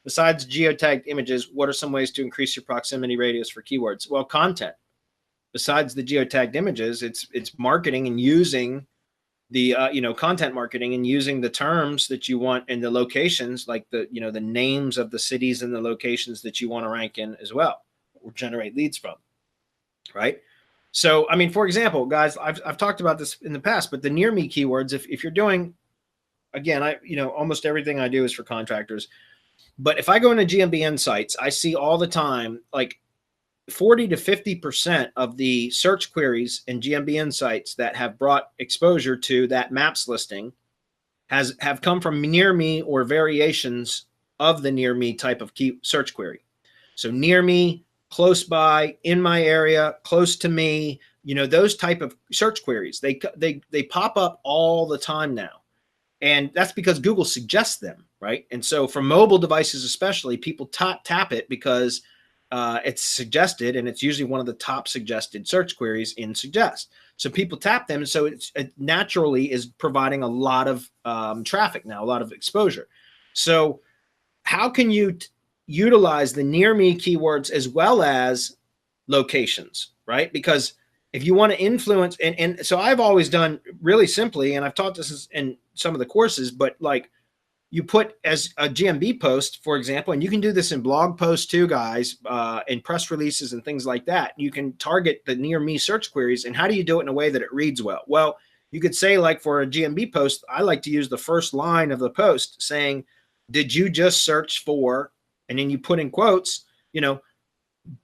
besides geotagged images, what are some ways to increase your proximity radius for keywords? Well, content. Besides the geotagged images, it's marketing and using the content marketing and using the terms that you want and the locations, like the the names of the cities and the locations that you want to rank in as well, or generate leads from, right? So, I mean, for example, guys, I've talked about this in the past, but the near me keywords, if you're doing, again, almost everything I do is for contractors, but if I go into GMBN sites, I see all the time, like 40 to 50% of the search queries in GMBN sites that have brought exposure to that maps listing have come from near me or variations of the near me type of key search query. So near me, close by, in my area, close to me, those type of search queries, they pop up all the time now. And that's because Google suggests them, right? And so for mobile devices especially, people tap it because it's suggested, and it's usually one of the top suggested search queries in Suggest. So people tap them, so it naturally is providing a lot of traffic now, a lot of exposure. So how can you utilize the near me keywords as well as locations, right? Because if you want to influence, and so I've always done really simply, and I've taught this in some of the courses, but like, you put as a GMB post, for example, and you can do this in blog posts too, guys, in press releases and things like that. You can target the near me search queries. And how do you do it in a way that it reads well? Well, you could say, like, for a GMB post, I like to use the first line of the post saying, did you just search for, and then you put in quotes,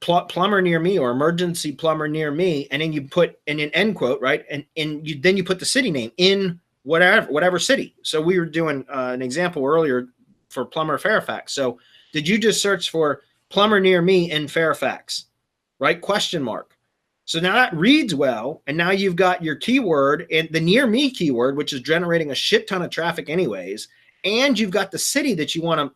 plumber near me or emergency plumber near me. And then you put in an end quote, right? And then you put the city name in whatever city. So we were doing an example earlier for plumber Fairfax. So did you just search for plumber near me in Fairfax, right? Question mark. So now that reads well. And now you've got your keyword and the near me keyword, which is generating a shit ton of traffic anyways. And you've got the city that you want to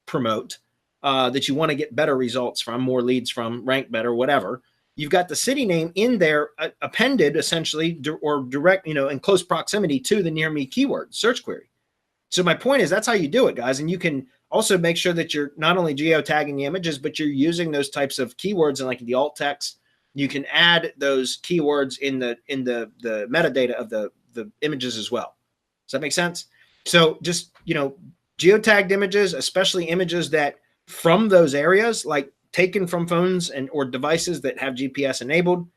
promote, that you want to get better results from, more leads from, rank better, whatever. You've got the city name in there appended essentially or direct, in close proximity to the near me keyword search query. So my point is that's how you do it, guys. And you can also make sure that you're not only geotagging the images, but you're using those types of keywords and like the alt text. You can add those keywords in the metadata of the images as well. Does that make sense? So just, geotagged images, especially images that from those areas, like taken from phones and or devices that have GPS enabled,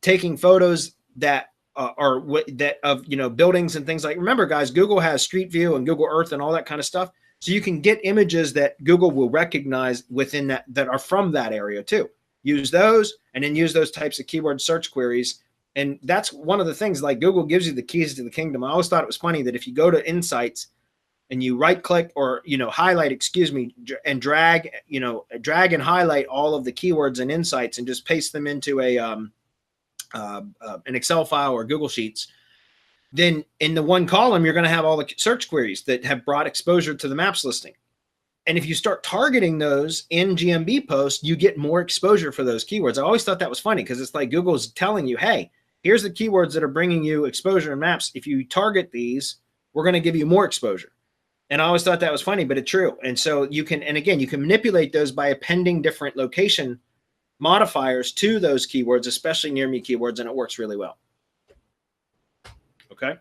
taking photos that are of buildings and things like. Remember, guys, Google has Street View and Google Earth and all that kind of stuff, so you can get images that Google will recognize within that are from that area too. Use those, and then use those types of keyword search queries. And that's one of the things. Like, Google gives you the keys to the kingdom. I always thought it was funny that if you go to Insights and you right click or, highlight, and drag and highlight all of the keywords and insights and just paste them into an Excel file or Google Sheets, then in the one column, you're going to have all the search queries that have brought exposure to the maps listing. And if you start targeting those in GMB posts, you get more exposure for those keywords. I always thought that was funny because it's like Google's telling you, hey, here's the keywords that are bringing you exposure in maps. If you target these, we're going to give you more exposure. And I always thought that was funny, but it's true. And so you can manipulate those by appending different location modifiers to those keywords, especially near me keywords, and it works really well. Okay.